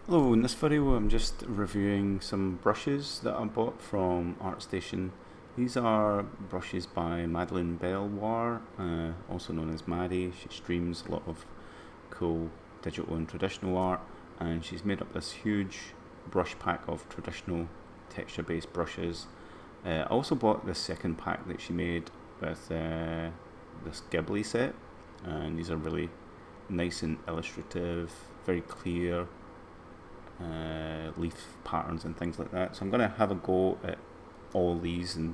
Hello, in this video I'm just reviewing some brushes that I bought from ArtStation. These are brushes by Madeleine Bellwoar, also known as Maddie. She streams a lot of cool digital and traditional art, and she's made up this huge brush pack of traditional texture based brushes. I also bought this second pack that she made with this Ghibli set, and these are really nice and illustrative, very clear leaf patterns and things like that. So I'm going to have a go at all these and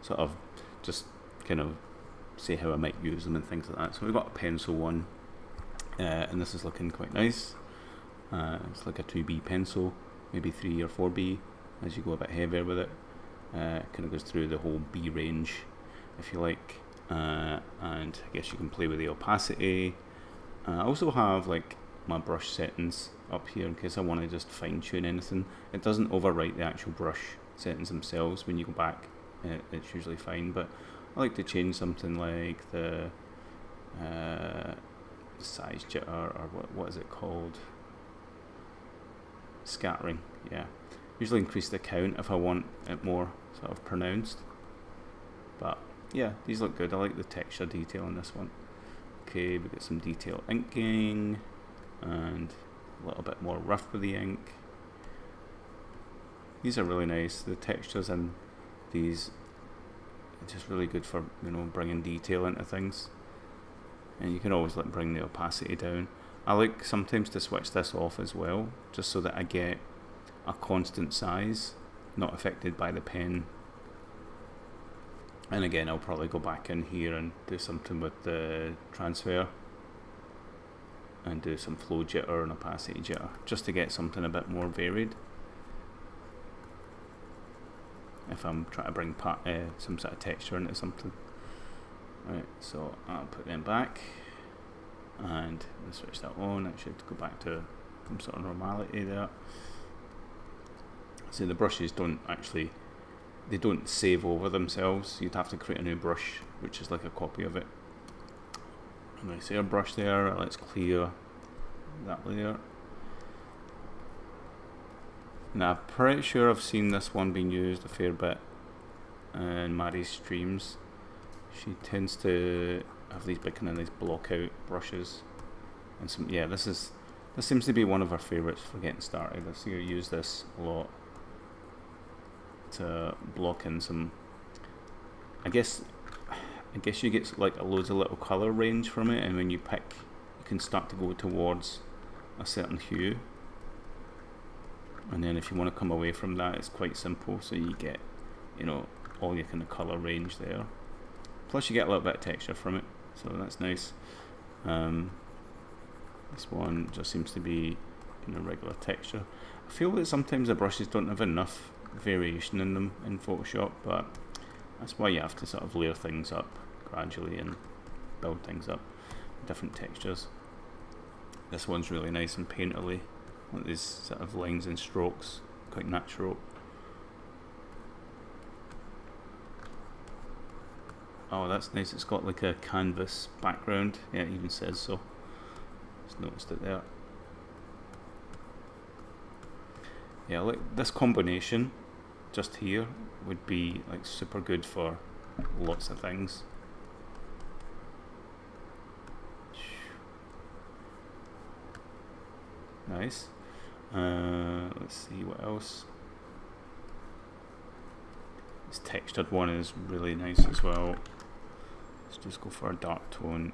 sort of just kind of say how I might use them and things like that. So we've got a pencil one, and this is looking quite nice. It's like a 2B pencil, maybe 3 or 4B as you go a bit heavier with it. It kind of goes through the whole B range, if you like, and I guess you can play with the opacity. I also have like my brush settings up here in case I want to just fine tune anything. It doesn't overwrite the actual brush settings themselves. When you go back, it's usually fine, but I like to change something like the size jitter, or what is it called? Scattering, yeah. Usually increase the count if I want it more sort of pronounced. But yeah, these look good. I like the texture detail on this one. Okay, we got some detail inking and a little bit more rough with the ink. These are really nice. The textures in these are just really good for, you know, bringing detail into things. And you can always like bring the opacity down. I like sometimes to switch this off as well, just so that I get a constant size, not affected by the pen. And again, I'll probably go back in here and do something with the transfer and do some flow jitter and opacity jitter, just to get something a bit more varied if I'm trying to bring some sort of texture into something. Right, so I'll put them back and I'll switch that on. I should go back to some sort of normality there. So the brushes don't save over themselves. You'd have to create a new brush which is like a copy of it. Nice airbrush there. Let's clear that layer. Now I'm pretty sure I've seen this one being used a fair bit in Maddie's streams. She tends to have these big kind of nice block out brushes, and some, yeah, this seems to be one of her favourites for getting started. I see her use this a lot to block in some. I guess you get like loads of little colour range from it, and when you pick, you can start to go towards a certain hue. And then if you want to come away from that, it's quite simple. So you get, you know, all your kind of colour range there. Plus you get a little bit of texture from it, so that's nice. This one just seems to be, you know, regular texture. I feel that sometimes the brushes don't have enough variation in them in Photoshop, but that's why you have to sort of layer things up gradually and build things up, different textures. This one's really nice and painterly, like these sort of lines and strokes, quite natural. Oh, that's nice. It's got like a canvas background. Yeah, it even says so. Just noticed it there. Yeah, like this combination just here would be like super good for lots of things. Nice. Let's see what else. This textured one is really nice as well. Let's just go for a dark tone.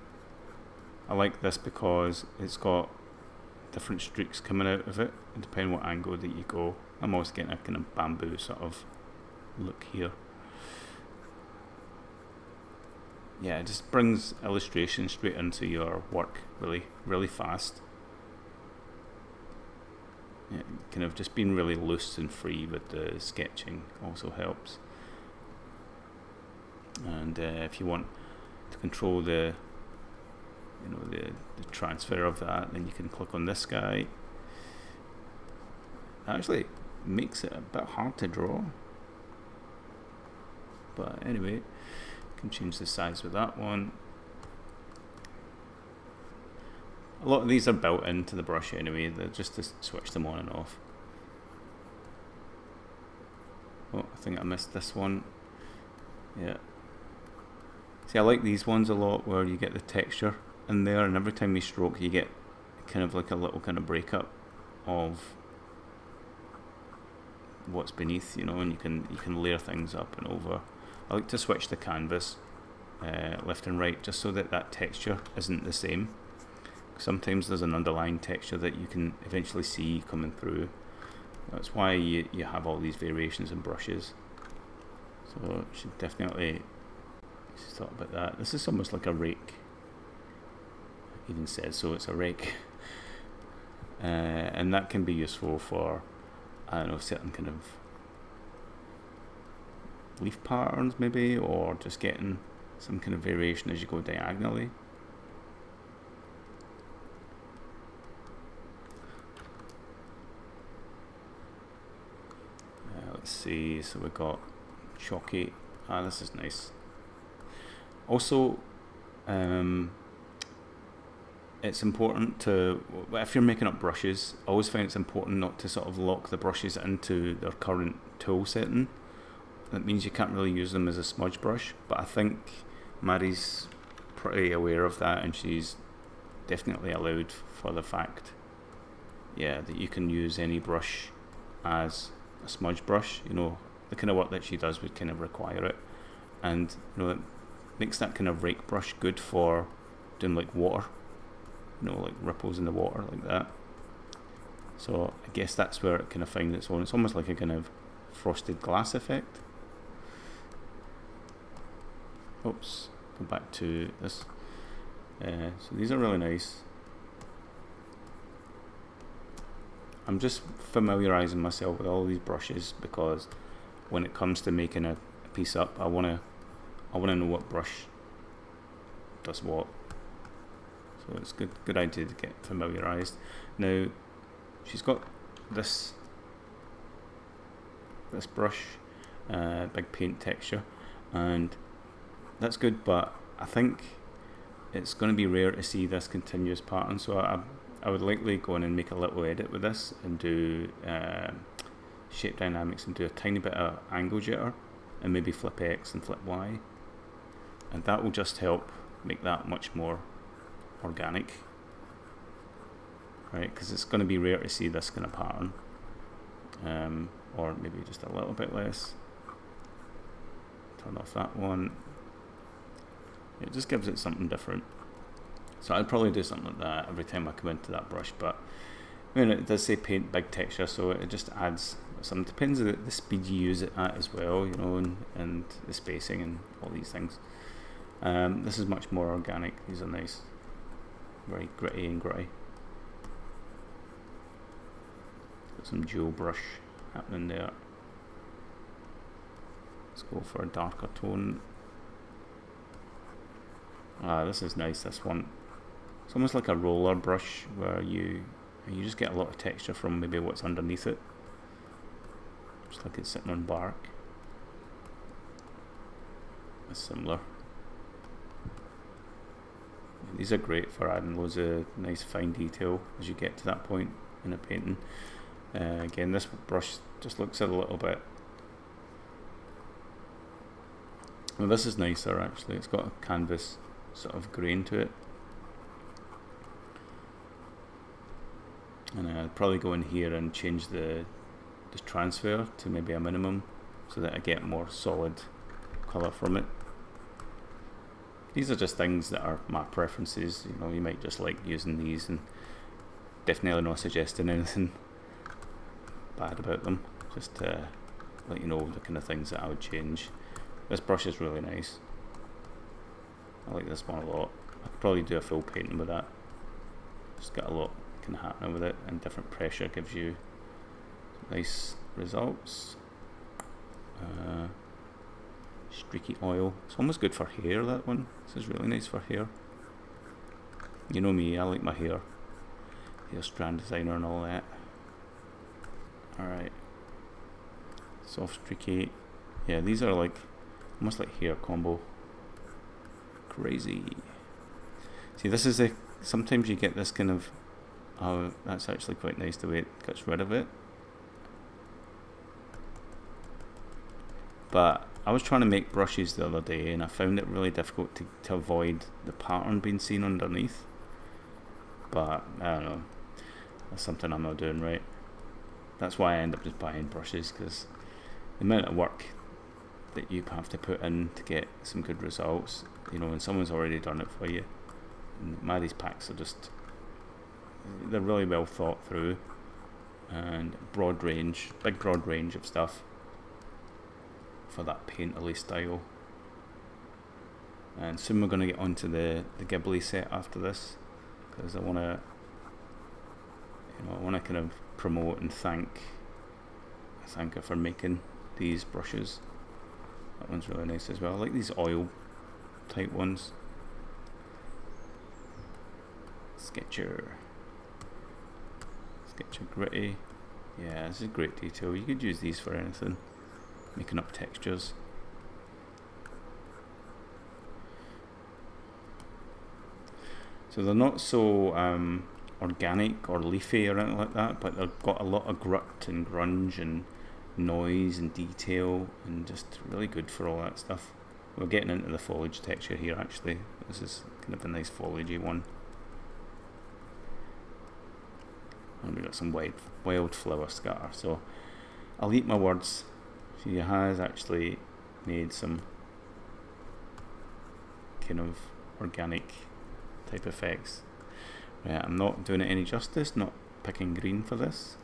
I like this because it's got different streaks coming out of it, and depending what angle that you go. I'm always getting a kind of bamboo sort of look here. Yeah, it just brings illustration straight into your work really, really fast. Yeah, kind of just being really loose and free with the sketching also helps. And if you want to control the, you know, the transfer of that, then you can click on this guy. It actually makes it a bit hard to draw, but anyway, you can change the size with that one. A lot of these are built into the brush anyway, they're just to switch them on and off. Oh, I think I missed this one. Yeah. See, I like these ones a lot where you get the texture in there, and every time you stroke you get kind of like a little kind of breakup of what's beneath, you know, and you can layer things up and over. I like to switch the canvas left and right just so that that texture isn't the same. Sometimes there's an underlying texture that you can eventually see coming through. That's why you have all these variations in brushes. So you should definitely thought about that. This is almost like a rake. It even says so, it's a rake. And that can be useful for, I don't know, certain kind of leaf patterns maybe, or just getting some kind of variation as you go diagonally. Let's see, so we've got chalky. This is nice. Also, it's important to, if you're making up brushes, I always find it's important not to sort of lock the brushes into their current tool setting. That means you can't really use them as a smudge brush, but I think Maddie's pretty aware of that, and she's definitely allowed for the fact, yeah, that you can use any brush as a smudge brush. You know, the kind of work that she does would kind of require it, and you know, it makes that kind of rake brush good for doing like water, you know, like ripples in the water like that. So I guess that's where it kind of finds its own. It's almost like a kind of frosted glass effect. Oops, go back to this. So these are really nice. I'm just familiarizing myself with all these brushes because when it comes to making a piece up, I wanna know what brush does what. So it's good idea to get familiarized. Now she's got this brush, big paint texture, and that's good, but I think it's going to be rare to see this continuous pattern, so I would likely go in and make a little edit with this and do shape dynamics and do a tiny bit of angle jitter and maybe flip X and flip Y, and that will just help make that much more organic, right? Because it's going to be rare to see this kind of pattern, or maybe just a little bit less. Turn off that one. It just gives it something different. So I'd probably do something like that every time I come into that brush, but I mean, it does say paint big texture, so it just adds some, depends on the speed you use it at as well, you know, and the spacing and all these things. This is much more organic. These are nice, very gritty and grey. Got some dual brush happening there. Let's go for a darker tone. This is nice, this one. It's almost like a roller brush where you just get a lot of texture from maybe what's underneath it. Just like it's sitting on bark. It's similar. These are great for adding loads of nice fine detail as you get to that point in a painting. Again, this brush just looks a little bit. Well, this is nicer actually. It's got a canvas sort of grain to it, and I'd probably go in here and change the transfer to maybe a minimum so that I get more solid colour from it. These are just things that are my preferences, you know. You might just like using these, and definitely not suggesting anything bad about them, just to let you know the kind of things that I would change. This brush is really nice. I like this one a lot. I could probably do a full painting with that. Just got a lot kind of happening with it, and different pressure gives you nice results. Streaky oil. It's almost good for hair, that one. This is really nice for hair. You know me, I like my hair. Hair strand designer and all that. Alright. Soft streaky. Yeah, these are like almost like hair combo. Crazy. See, this is the sometimes you get this kind of, oh, that's actually quite nice the way it gets rid of it. But I was trying to make brushes the other day and I found it really difficult to avoid the pattern being seen underneath. But I don't know, that's something I'm not doing right. That's why I end up just buying brushes, because the amount of work that you have to put in to get some good results, you know, and someone's already done it for you. And these packs are just, they're really well thought through and big broad range of stuff for that painterly style. And soon we're going to get onto the Ghibli set after this, because I want to, you know, I want to kind of promote and thank her for making these brushes. That one's really nice as well. I like these oil type ones. Sketcher Gritty. Yeah, this is great detail. You could use these for anything, making up textures. So they're not so organic or leafy or anything like that, but they've got a lot of grit and grunge and noise and detail, and just really good for all that stuff. We're getting into the foliage texture here actually. This is kind of a nice foliagey one. And we've got some wildflower scatter. So I'll eat my words. She has actually made some kind of organic type effects. Yeah, I'm not doing it any justice, not picking green for this.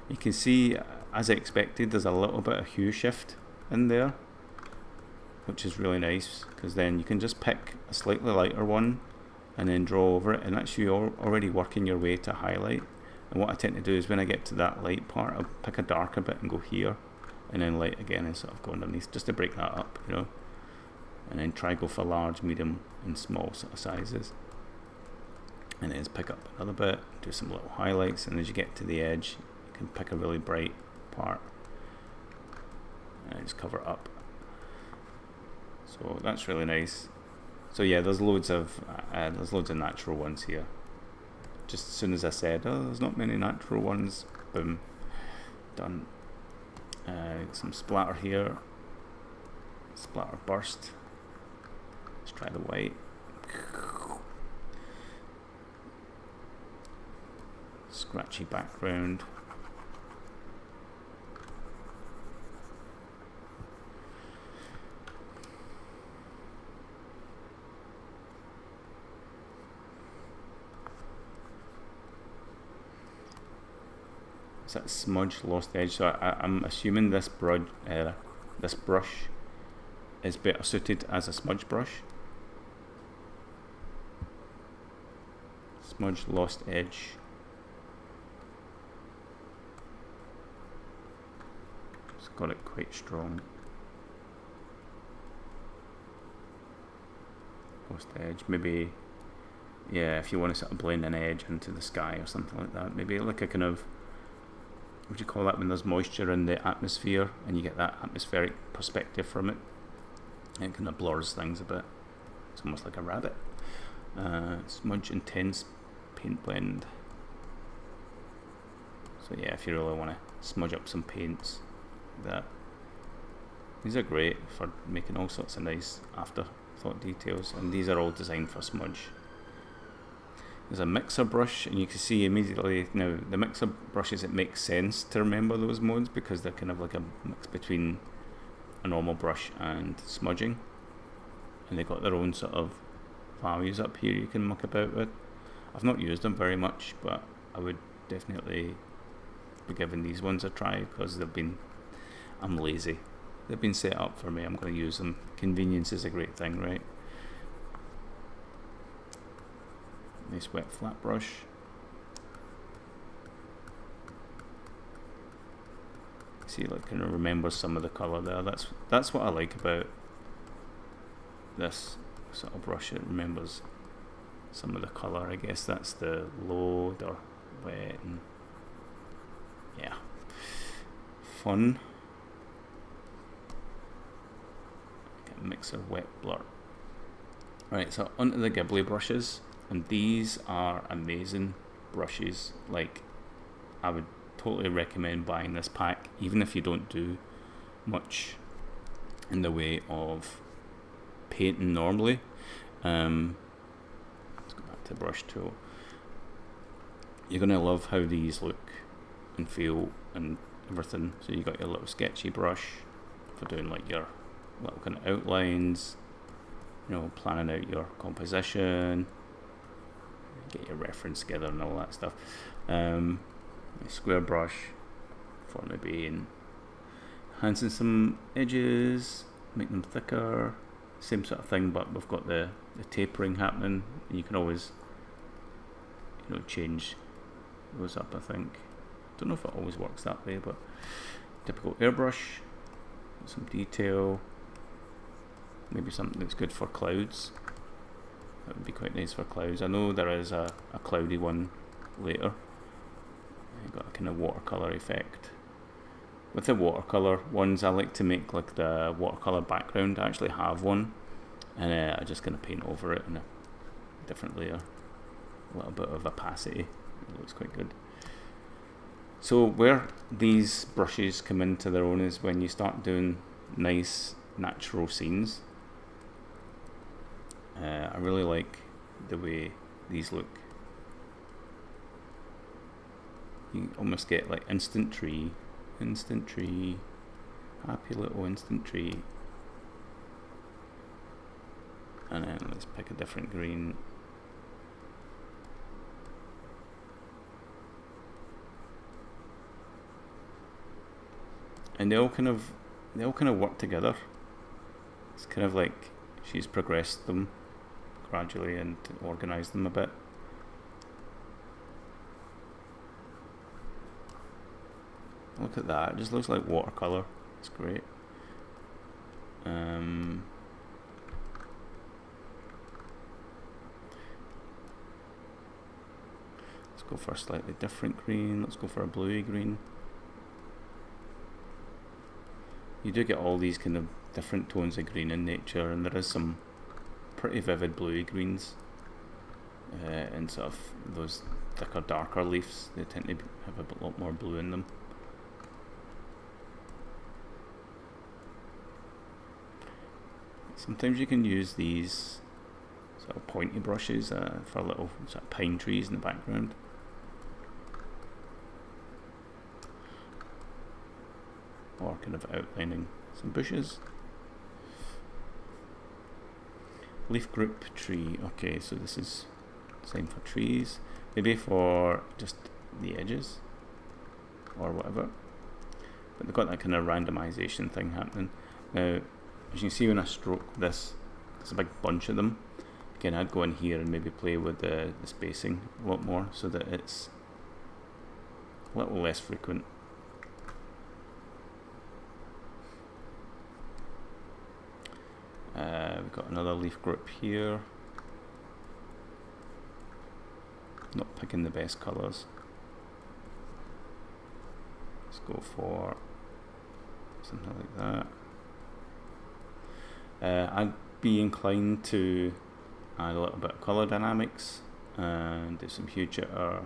You can see, as I expected, there's a little bit of hue shift in there, which is really nice, because then you can just pick a slightly lighter one and then draw over it, and that's you already working your way to highlight. And what I tend to do is when I get to that light part, I'll pick a darker bit and go here, and then light again and sort of go underneath, just to break that up, you know. And then try go for large, medium and small sort of sizes, and then just pick up another bit, do some little highlights, and as you get to the edge you can pick a really bright part and just cover it up. So that's really nice. So yeah, there's loads of natural ones here. Just as soon as I said, oh, there's not many natural ones, boom, done. Some splatter here, splatter burst. Let's try the white. Scratchy background. Is that smudge lost edge? So I'm assuming this brush is better suited as a smudge brush. Smudge lost edge. It's got it quite strong. Lost edge, maybe, yeah, if you want to sort of blend an edge into the sky or something like that, maybe like a kind of, what do you call that when there's moisture in the atmosphere and you get that atmospheric perspective from it? It kind of blurs things a bit. It's almost like a rabbit. Smudge intense paint blend. So yeah, if you really want to smudge up some paints like that, these are great for making all sorts of nice afterthought details, and these are all designed for smudge. There's a mixer brush, and you can see immediately now the mixer brushes, it makes sense to remember those modes because they're kind of like a mix between a normal brush and smudging, and they've got their own sort of values up here you can muck about with. I've not used them very much, but I would definitely be giving these ones a try because I'm lazy. They've been set up for me. I'm going to use them. Convenience is a great thing, right? Nice wet flat brush. See, like, kind of remembers some of the colour there. That's what I like about this sort of brush. It remembers some of the colour. I guess that's the load or wet, and yeah, fun. Get a mix of wet blur. Right, so onto the Ghibli brushes, and these are amazing brushes. Like, I would totally recommend buying this pack, even if you don't do much in the way of painting normally. Let's go back to brush tool. You're going to love how these look and feel and everything. So you got your little sketchy brush for doing like your little kind of outlines, you know, planning out your composition, get your reference together and all that stuff. A square brush for maybe enhancing some edges, making them thicker, same sort of thing, but we've got the tapering happening, and you can always, you know, change those up. I think, don't know if it always works that way, but typical airbrush, some detail, maybe something that's good for clouds. That would be quite nice for clouds. I know there is a cloudy one later. You've got a kind of watercolor effect. With the watercolor ones, I like to make like the watercolor background. I actually have one, and I just kind of paint over it in a different layer. A little bit of opacity. It looks quite good. So where these brushes come into their own is when you start doing nice natural scenes. I really like the way these look. You almost get like instant tree, happy little instant tree. And then let's pick a different green. And they all kind of work together. It's kind of like she's progressed them gradually and organized them a bit. Look at that, it just looks like watercolor. It's great. Let's go for a slightly different green. Let's go for a bluey green. You do get all these kind of different tones of green in nature, and there is some pretty vivid bluey greens and sort of those thicker, darker leaves. They tend to have a lot more blue in them. Sometimes you can use these sort of pointy brushes for little sort of pine trees in the background. Or kind of outlining some bushes. Leaf group tree. Okay, so this is same for trees. Maybe for just the edges or whatever. But they've got that kind of randomization thing happening. Now, as you can see when I stroke this, there's a big bunch of them. Again, I'd go in here and maybe play with the spacing a lot more so that it's a little less frequent. We've got another leaf group here. Not picking the best colours. Let's go for something like that. I'd be inclined to add a little bit of colour dynamics and do some hue jitter,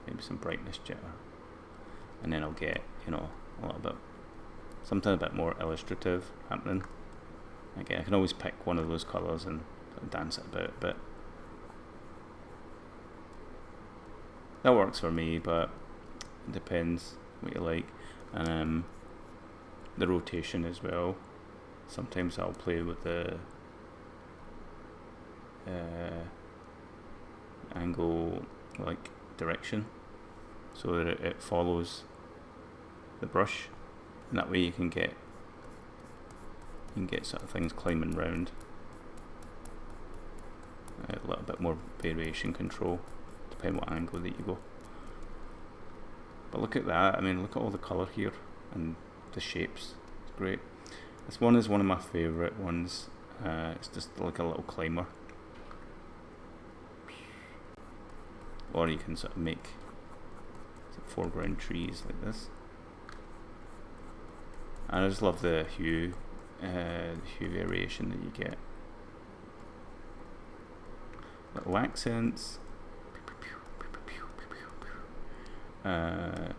maybe some brightness jitter, and then I'll get, you know, a little bit, something a bit more illustrative happening. Again, I can always pick one of those colours and dance it about a bit. That works for me, but it depends what you like. And the rotation as well. Sometimes I'll play with the angle, like direction, so that it follows the brush, and that way you can get sort of things climbing round. A little bit more variation control, depending what angle that you go. But look at that, I mean, look at all the colour here and the shapes. It's great. This one is one of my favourite ones. It's just like a little climber. Or you can sort of make foreground trees like this. And I just love the hue variation that you get. little accents.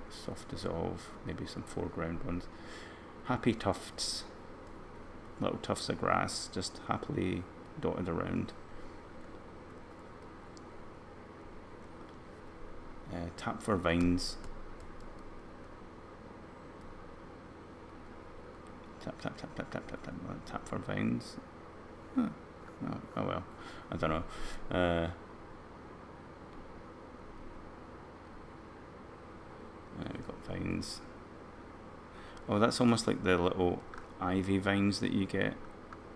Soft dissolve, maybe some foreground ones. Happy tufts, little tufts of grass just happily dotted around. Tap for vines. Tap, tap, tap, tap, tap, tap, tap, tap for vines. Huh. Oh well, I don't know. We've got vines. Oh, that's almost like the little ivy vines that you get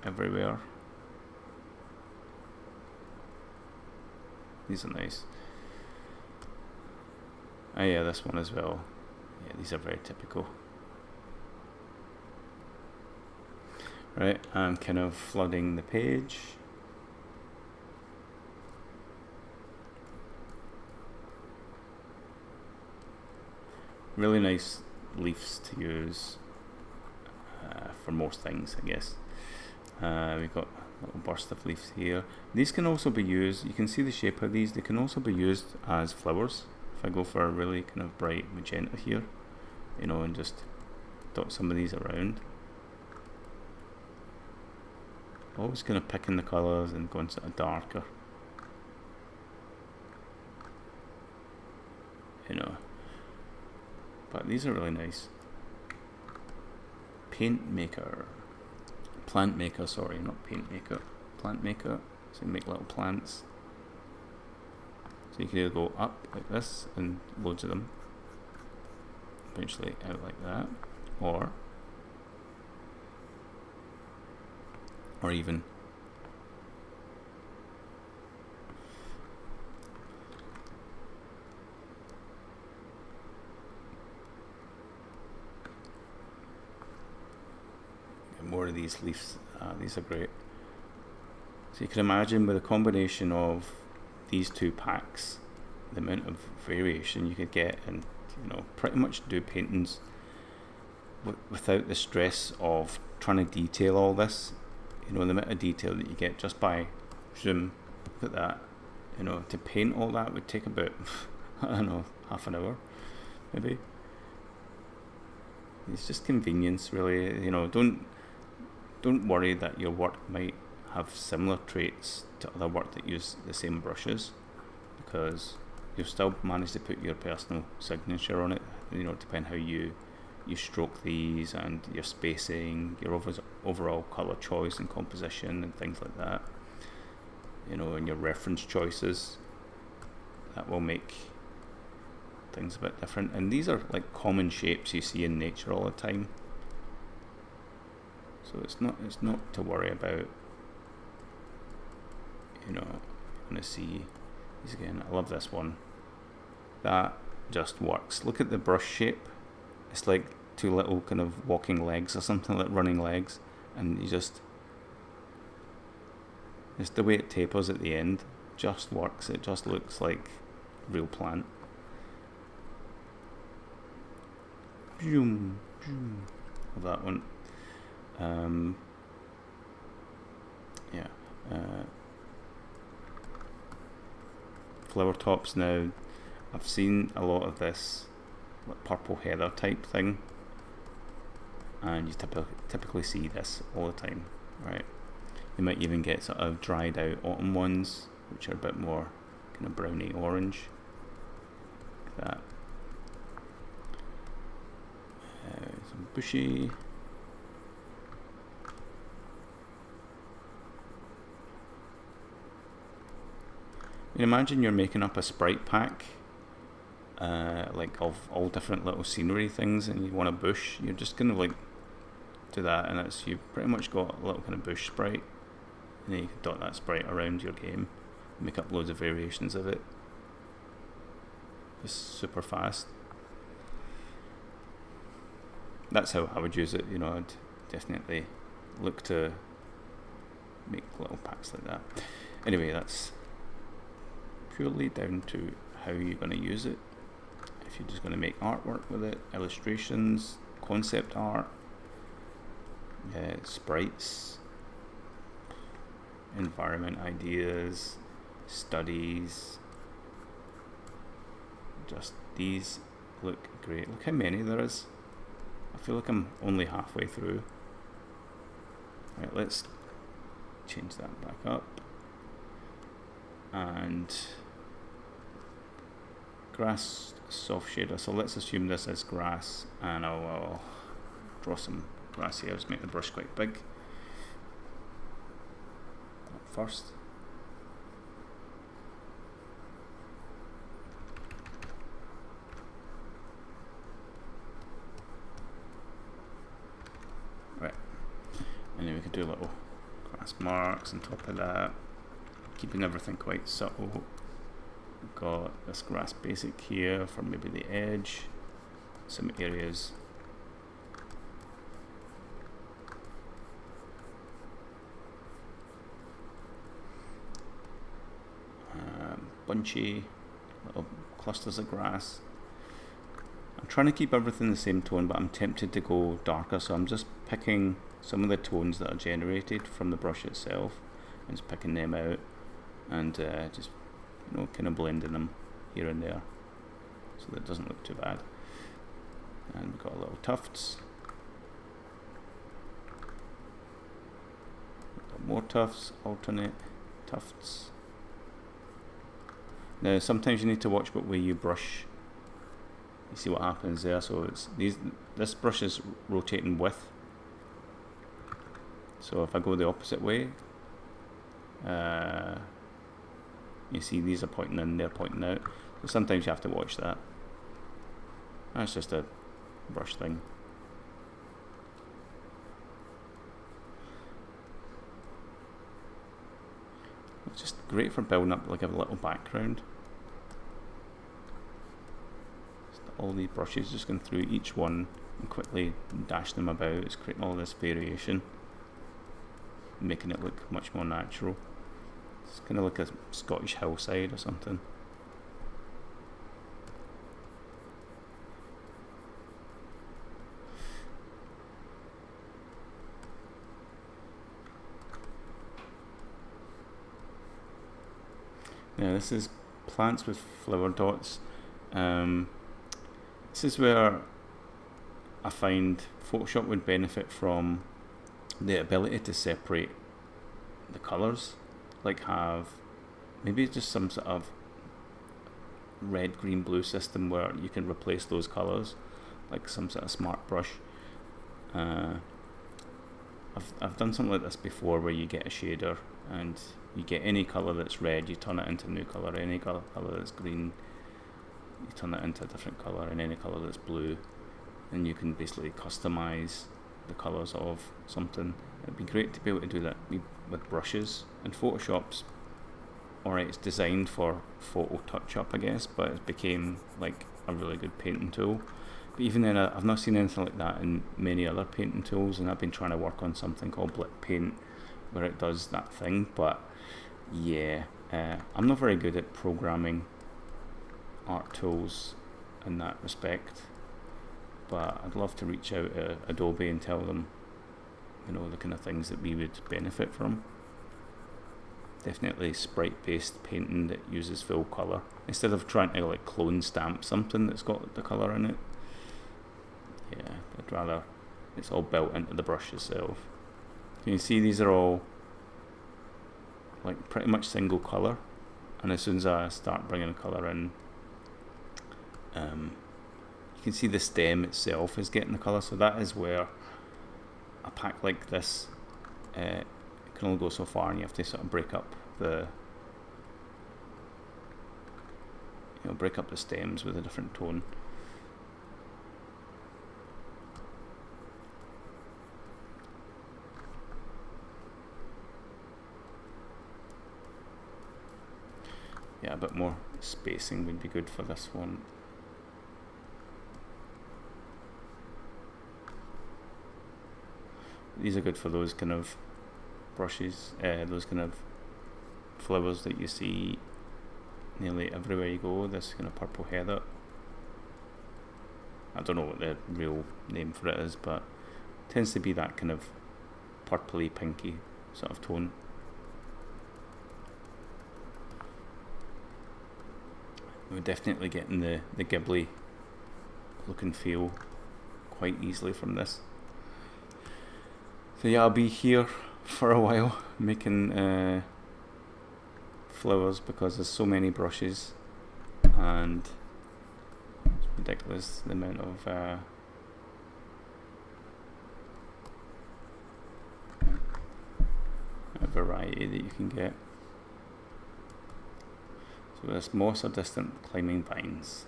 everywhere. These are nice. Oh yeah, this one as well. Yeah, these are very typical. Right, I'm kind of flooding the page. Really nice leaves to use for most things, I guess. We've got a little burst of leaves here. These can also be used, you can see the shape of these, they can also be used as flowers. If I go for a really kind of bright magenta here, you know, and just dot some of these around. Always kind of picking the colours and going sort of darker. You know. But these are really nice. Paint maker. Plant maker, sorry, not paint maker. Plant maker. So you make little plants. So you can either go up like this and loads of them. Eventually out like that. Or even more of these leaves. These are great. So you can imagine with a combination of these two packs, the amount of variation you could get, and you know, pretty much do paintings without the stress of trying to detail all this. You know, the amount of detail that you get just by zoom. Look at that. You know, to paint all that would take about I don't know, half an hour maybe. It's just convenience, really. You know, don't worry that your work might have similar traits to other work that use the same brushes, because you'll still manage to put your personal signature on it. You know, depending how you stroke these, and your spacing, your overall colour choice and composition and things like that. You know, and your reference choices, that will make things a bit different. And these are like common shapes you see in nature all the time, so it's not to worry about. You know, I'm gonna see these again. I love this one. That just works. Look at the brush shape. It's like two little kind of walking legs or something, like running legs, and you just the way it tapers at the end just works. It just looks like real plant. Boom, boom. Of that one. Yeah. Flower tops now. I've seen a lot of this like purple heather type thing, and you typically see this all the time, right? You might even get sort of dried out autumn ones, which are a bit more kind of browny orange, like that. Some bushy. Imagine you're making up a sprite pack, like of all different little scenery things, and you want a bush. You're just gonna like do that, and it's you pretty much got a little kind of bush sprite, and then you can dot that sprite around your game, and make up loads of variations of it. Just super fast. That's how I would use it. You know, I'd definitely look to make little packs like that. Anyway, that's purely down to how you're going to use it. If you're just going to make artwork with it, illustrations, concept art, sprites, environment ideas, studies. Just these look great. Look how many there is. I feel like I'm only halfway through. Right, let's change that back up. And grass soft shader. So let's assume this is grass, and I'll draw some grass here. Just make the brush quite big at first. Right, and then we could do little grass marks on top of that, keeping everything quite subtle. We've got this grass basic here for maybe the edge, some areas. Bunchy little clusters of grass. I'm trying to keep everything the same tone, but I'm tempted to go darker, so I'm just picking some of the tones that are generated from the brush itself and just picking them out and just kind of blending them here and there so that it doesn't look too bad. And we've got little tufts. We've got more tufts, alternate tufts. Now sometimes you need to watch what way you brush. You see what happens there. So it's this brush is rotating with. So if I go the opposite way, you see these are pointing in, they're pointing out. So sometimes you have to watch that. That's just a brush thing. It's just great for building up like a little background. Just all these brushes just going through each one and quickly dash them about. It's creating all this variation, making it look much more natural. It's kind of like a Scottish hillside or something. Now this is plants with flower dots. This is where I find Photoshop would benefit from the ability to separate the colours. Like have maybe just some sort of red, green, blue system where you can replace those colours, like some sort of smart brush. I've done something like this before where you get a shader and you get any colour that's red, you turn it into a new colour, any colour that's green, you turn it into a different colour, and any colour that's blue, and you can basically customise the colours of something. It'd be great to be able to do that with brushes. And Photoshop's alright, it's designed for photo touch-up I guess, but it became like a really good painting tool. But even then I've not seen anything like that in many other painting tools, and I've been trying to work on something called Blip Paint where it does that thing, but yeah, I'm not very good at programming art tools in that respect, but I'd love to reach out to Adobe and tell them, the kind of things that we would benefit from. Definitely sprite-based painting that uses full colour instead of trying to like clone stamp something that's got the colour in it. Yeah, I'd rather it's all built into the brush itself. You can see these are all like pretty much single colour, and as soon as I start bringing colour in, you can see the stem itself is getting the colour. So that is where a pack like this can only go so far, and you have to sort of break up the stems with a different tone. Yeah, a bit more spacing would be good for this one. These are good for those kind of brushes, those kind of flowers that you see nearly everywhere you go. This kind of purple heather. I don't know what the real name for it is, but it tends to be that kind of purpley, pinky sort of tone. we're definitely getting the Ghibli look and feel quite easily from this. So yeah, I'll be here for a while making flowers because there's so many brushes and it's ridiculous the amount of variety that you can get. So this moss or distant climbing vines.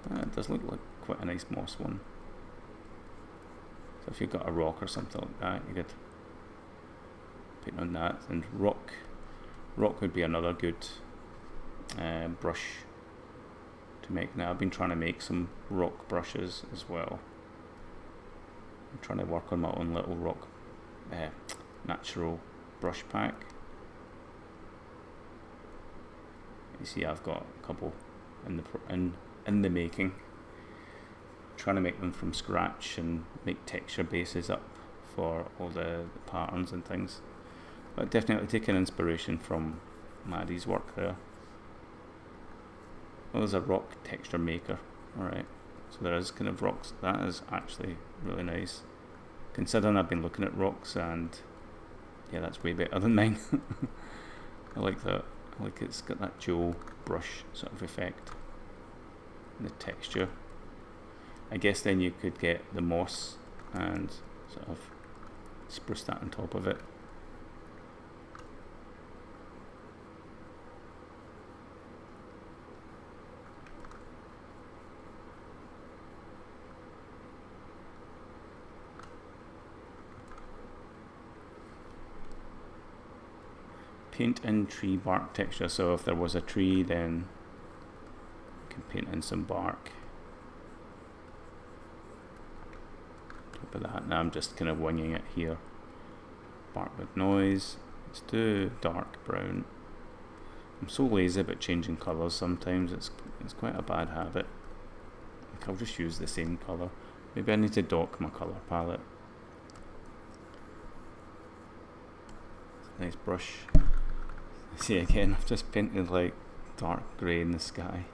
It does look like quite a nice moss one. So if you've got a rock or something like that, you could paint on that. And rock would be another good brush to make. Now I've been trying to make some rock brushes as well. I'm trying to work on my own little rock natural brush pack. You see, I've got a couple in the making. Trying to make them from scratch and make texture bases up for all the patterns and things. But definitely taking inspiration from Maddie's work there. Well, there's a rock texture maker. Alright, so there is kind of rocks. That is actually really nice. Considering I've been looking at rocks, and yeah, that's way better than mine. I like that. I like it's got that dual brush sort of effect. And the texture. I guess then you could get the moss and sort of spruce that on top of it. Paint in tree bark texture, so if there was a tree then you can paint in some bark. Top of that. Now I'm just kind of winging it here. Bark with noise. Let's do dark brown. I'm so lazy about changing colours sometimes, it's quite a bad habit. Like I'll just use the same colour. Maybe I need to dock my colour palette. Nice brush. See again, I've just painted like dark grey in the sky.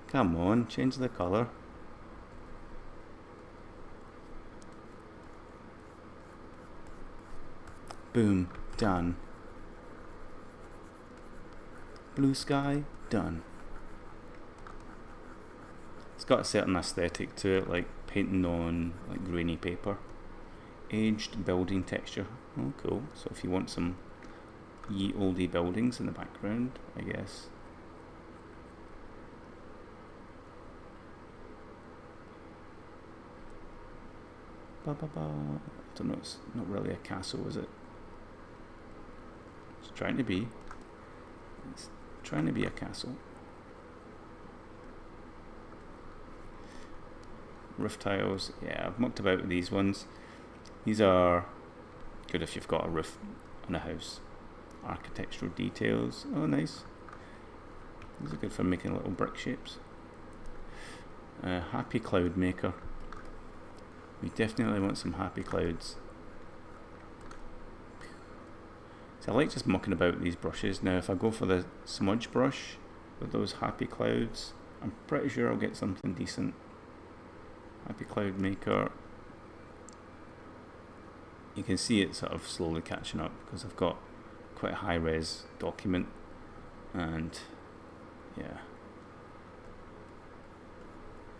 Come on, change the colour. Boom, done. Blue sky, done. It's got a certain aesthetic to it, like painting on like grainy paper. Aged building texture. Oh, cool. So if you want some ye oldie buildings in the background, I guess. I don't know, it's not really a castle, is it? It's trying to be. It's trying to be a castle. Roof tiles, yeah, I've mucked about with these ones. These are good if you've got a roof on a house. Architectural details, oh nice. These are good for making little brick shapes. Happy cloud maker. We definitely want some happy clouds. So I like just mucking about with these brushes. Now if I go for the smudge brush with those happy clouds, I'm pretty sure I'll get something decent. Happy cloud maker. You can see it sort of slowly catching up because I've got quite a high res document, and yeah,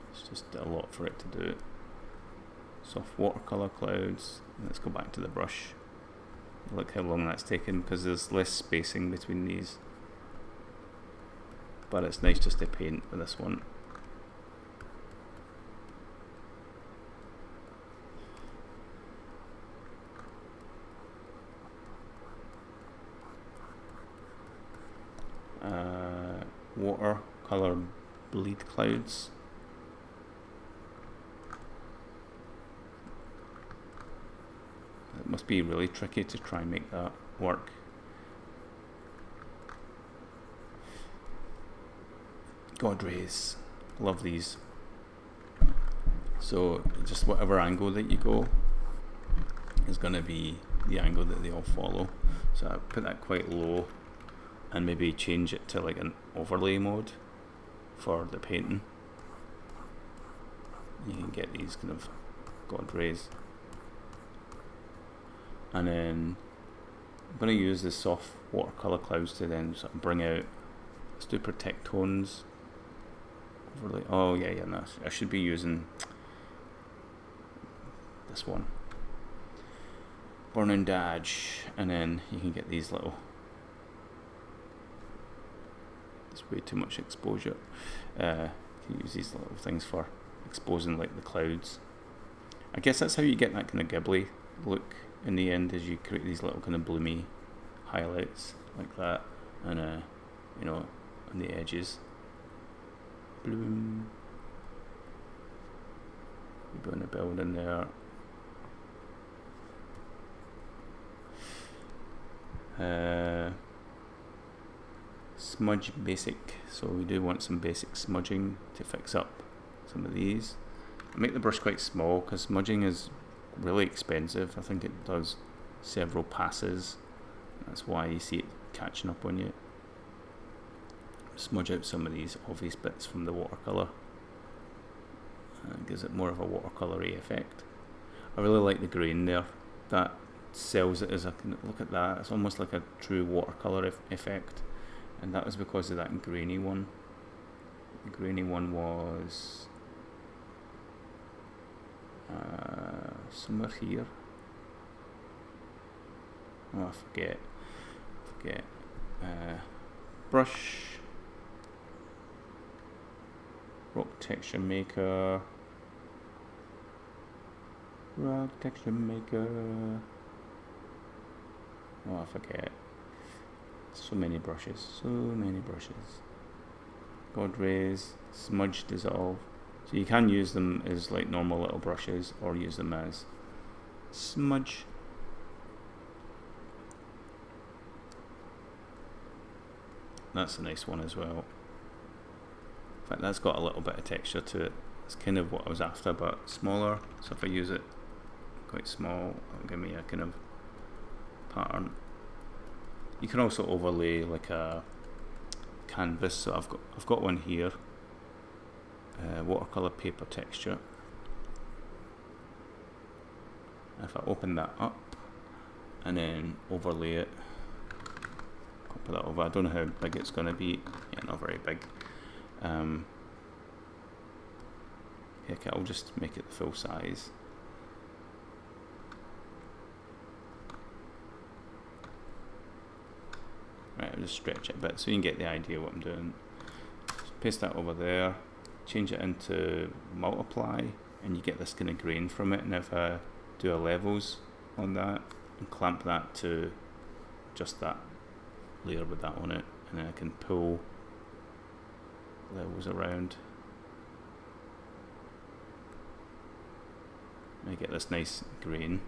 it's just a lot for it to do it. Soft watercolor clouds. Let's go back to the brush. Look how long that's taken because there's less spacing between these, but it's nice just to paint with this one. Watercolor bleed clouds. It must be really tricky to try and make that work. God rays, love these. So just whatever angle that you go is going to be the angle that they all follow. So I put that quite low and maybe change it to like an overlay mode for the painting. You can get these kind of god rays. And then I'm going to use the soft watercolor clouds to then sort of bring out, let's do protect tones. Overlay. Oh yeah, no, I should be using this one. Burn and Dodge, and then you can get these little, it's way too much exposure. You can use these little things for exposing like the clouds. I guess that's how you get that kind of Ghibli look in the end, is you create these little kind of bloomy highlights like that, and you know, on the edges. Bloom. Maybe on the building there. Smudge basic, so we do want some basic smudging to fix up some of these. I make the brush quite small because smudging is really expensive. I think it does several passes, that's why you see it catching up on you. Smudge out some of these obvious bits from the watercolor, and it gives it more of a watercolory effect. I really like the grain there, that sells it as a, look at that, it's almost like a true watercolor effect, and that was because of that grainy one. The grainy one was somewhere here. Oh, I forget. Brush, rock texture maker. Oh, I forget. So many brushes. God rays, smudge, dissolve. So you can use them as like normal little brushes, or use them as smudge. That's a nice one as well. In fact, that's got a little bit of texture to it. It's kind of what I was after, but smaller. So if I use it quite small, it'll give me a kind of pattern. You can also overlay like a canvas. So I've got one here. Watercolor paper texture. If I open that up and then overlay it, copy that over. I don't know how big it's going to be. Yeah, not very big. Heck, I'll just make it the full size. Right, I'll just stretch it a bit so you can get the idea of what I'm doing. Just paste that over there, change it into multiply, and you get this kind of grain from it. And if I do a levels on that and clamp that to just that layer with that on it, and then I can pull levels around, and I get this nice grain,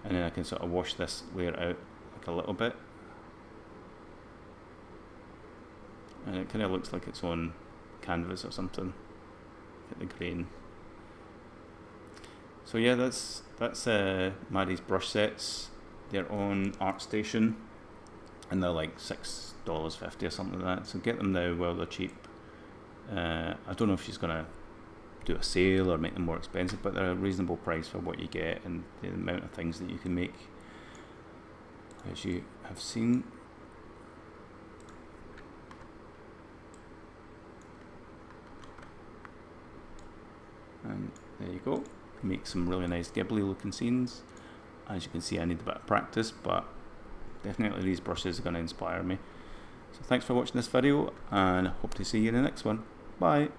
and then I can sort of wash this layer out like a little bit, and it kind of looks like it's on canvas or something. Get the grain. So yeah, that's Maddie's brush sets. They're on ArtStation, and they're like $6.50 or something like that. So get them now while they're cheap. I don't know if she's gonna do a sale or make them more expensive, but they're a reasonable price for what you get and the amount of things that you can make, as you have seen. And there you go. Make some really nice Ghibli looking scenes. As you can see, I need a bit of practice, but definitely these brushes are going to inspire me. So thanks for watching this video, and hope to see you in the next one. Bye.